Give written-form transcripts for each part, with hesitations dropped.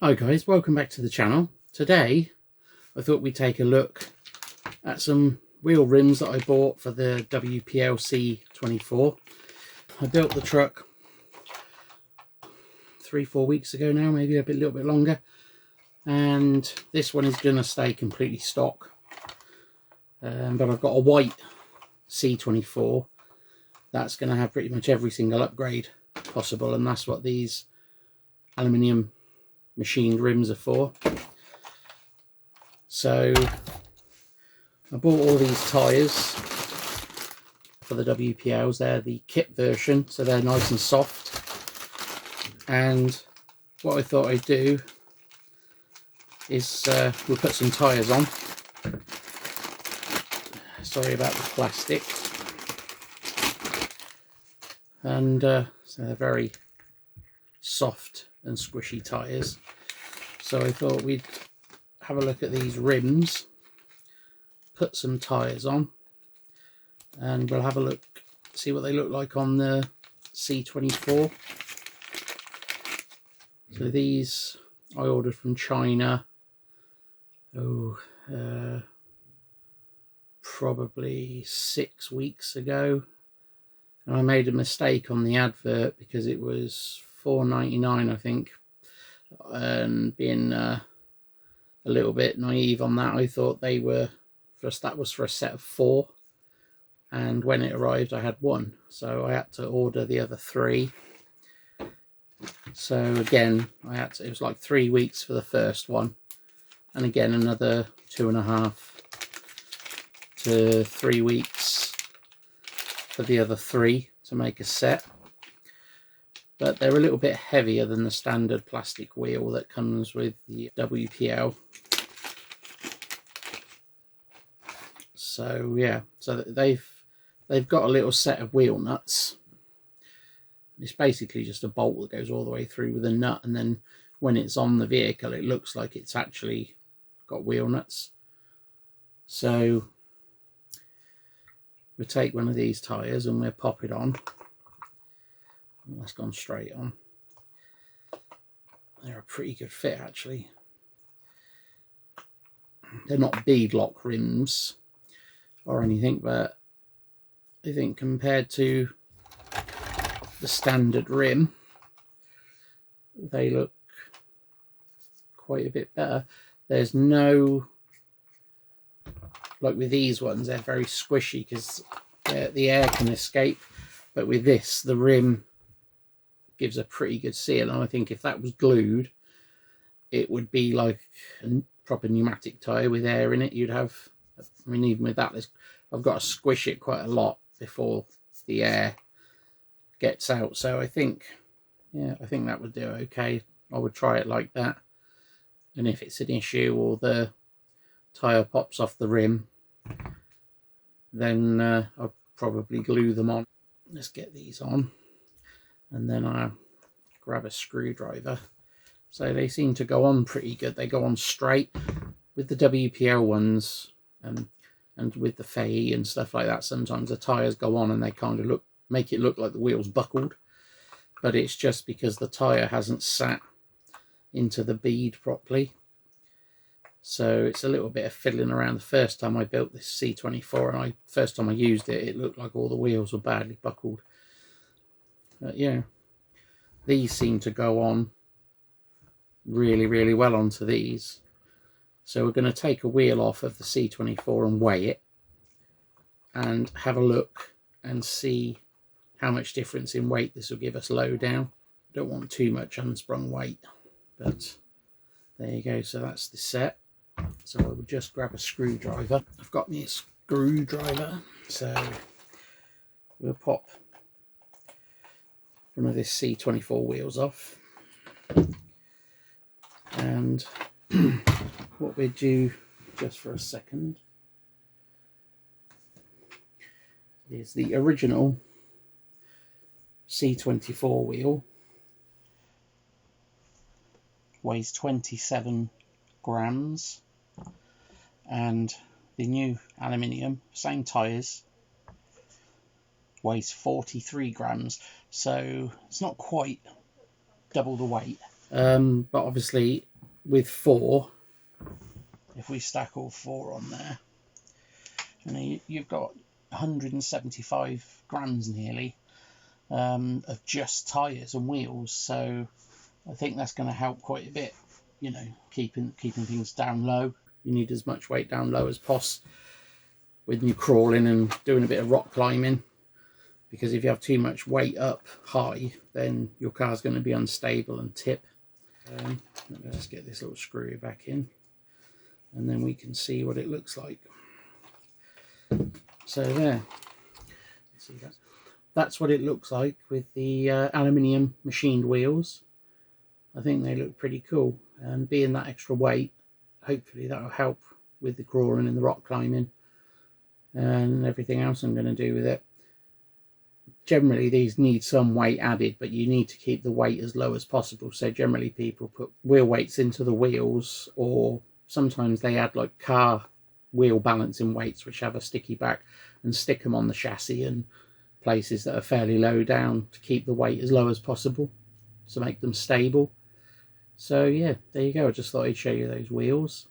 Hi guys, welcome back to the channel. Today I thought we'd take a look at some wheel rims that I bought for the WPL C24. I built the truck 3-4 weeks ago now, maybe a little bit longer, and this one is going to stay completely stock, but I've got a white C24 that's going to have pretty much every single upgrade possible, and that's what these aluminium machined rims are for. So I bought all these tyres for the WPLs. They're the kit version, so they're nice and soft. And what I thought I'd do is we'll put some tyres on. Sorry about the plastic. And so they're very soft and squishy tyres. So I thought we'd have a look at these rims, put some tyres on, and we'll have a look, see what they look like on the C24. So these I ordered from China, probably 6 weeks ago, and I made a mistake on the advert because it was $4.99 I think, and being a little bit naive on that, I thought they were that was for a set of 4, and when it arrived I had 1, so I had to order the other 3. So again it was like 3 weeks for the first one, and again another 2.5 to 3 weeks for the other 3 to make a set. But they're a little bit heavier than the standard plastic wheel that comes with the WPL. So yeah, so they've got a little set of wheel nuts. It's basically just a bolt that goes all the way through with a nut, and then when it's on the vehicle it looks like it's actually got wheel nuts. So we'll take one of these tyres and we'll pop it on. That's gone straight on. They're a pretty good fit actually. They're not beadlock rims or anything, but I think compared to the standard rim they look quite a bit better. There's no, like with these ones, they're very squishy because the air can escape, but with this the rim gives a pretty good seal, and I think if that was glued it would be like a proper pneumatic tyre with air in it. You'd have, I mean, even with that I've got to squish it quite a lot before the air gets out. So I think, yeah, I think that would do okay. I would try it like that, and if it's an issue or the tyre pops off the rim, then I'll probably glue them on. Let's get these on, and then I'll grab a screwdriver. So they seem to go on pretty good. They go on straight. With the WPL ones and with the Fay and stuff like that, sometimes the tyres go on and they kind of make it look like the wheel's buckled, but it's just because the tyre hasn't sat into the bead properly. So it's a little bit of fiddling around. The first time I built this C24 and first time I used it, it looked like all the wheels were badly buckled. But yeah, these seem to go on really, really well onto these. So we're going to take a wheel off of the C24 and weigh it and have a look and see how much difference in weight this will give us low down. Don't want too much unsprung weight, but there you go. So that's the set. So I will just grab a screwdriver. I've got me a screwdriver, so we'll pop one of this C24 wheels off, and what we do just for a second is the original C24 wheel weighs 27 grams, and the new aluminium, same tyres, weighs 43 grams, so it's not quite double the weight, but obviously with 4, if we stack all 4 on there, and you've got 175 grams nearly of just tyres and wheels. So I think that's going to help quite a bit, you know, keeping things down low. You need as much weight down low as possible when you're crawling and doing a bit of rock climbing, because if you have too much weight up high, then your car's going to be unstable and tip. Let me just get this little screw back in, and then we can see what it looks like. So there, see that's what it looks like with the aluminium machined wheels. I think they look pretty cool, and being that extra weight, hopefully that will help with the crawling and the rock climbing and everything else I'm going to do with it. Generally these need some weight added, but you need to keep the weight as low as possible. So generally people put wheel weights into the wheels, or sometimes they add like car wheel balancing weights which have a sticky back, and stick them on the chassis and places that are fairly low down to keep the weight as low as possible to make them stable. So yeah, there you go. I just thought I'd show you those wheels.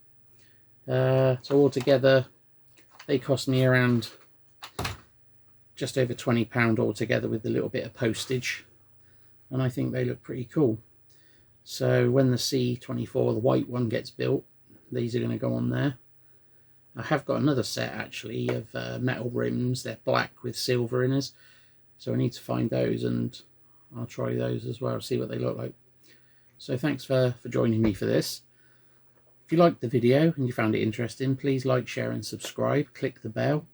So altogether they cost me around just over £20 altogether with a little bit of postage, and I think they look pretty cool. So when the C24, the white one, gets built, these are going to go on there. I have got another set actually of metal rims. They're black with silver in us, so I need to find those, and I'll try those as well, see what they look like. So thanks for joining me for this. If you liked the video and you found it interesting, please like, share and subscribe. Click the bell,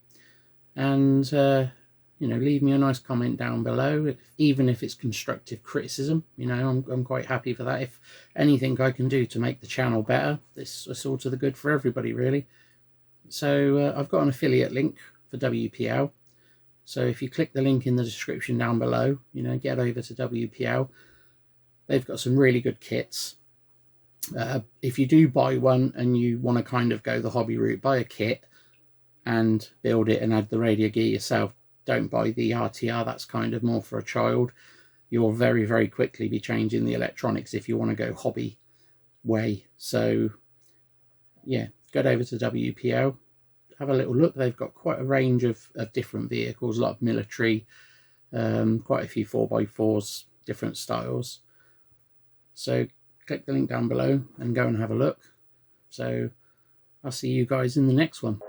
and you know, leave me a nice comment down below, even if it's constructive criticism. You know, I'm quite happy for that. If anything I can do to make the channel better, this is all to the good for everybody, really. So I've got an affiliate link for WPL. So if you click the link in the description down below, you know, get over to WPL. They've got some really good kits. If you do buy one and you want to kind of go the hobby route, buy a kit and build it and add the radio gear yourself. Don't buy the RTR, that's kind of more for a child. You'll very, very quickly be changing the electronics if you want to go hobby way. So yeah, go over to WPL, have a little look. They've got quite a range of different vehicles, a lot of military, quite a few 4x4s, different styles. So click the link down below and go and have a look. So I'll see you guys in the next one.